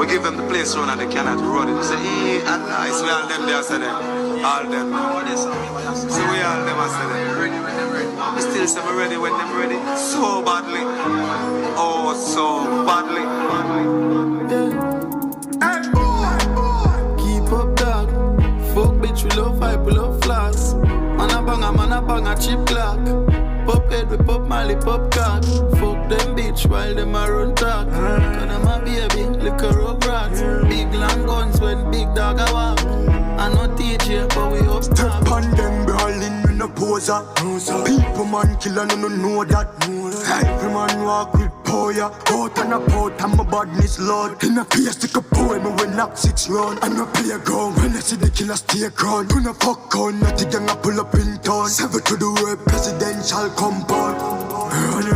We give them the place run and they cannot run it. You say, and nice. We all them there, say them. All them. So we all them, I say them. We still say we ready when them ready. So badly. Oh, so badly. Hey, boy. Keep up, dog. Fuck bitch, we love hype, we love flaws. Man a banger, cheap clock. Pop head, we pop Molly, pop cock. Fuck them bitch while them a run talk. Cause them a baby, lick a rock rats. Big long guns when big dog a walk. I no DJ, but we up top. Step on them, brawling in a poser. People man killer, no know that. Every man walk with poya. Out and about, I'm a badness lord. In a place, stick a poem, and we knock 6 round. And no play a gun, when I see the killer stay ground. Do not fuck on, not the gang I pull up in town. 7 to the world, presidential compound. Run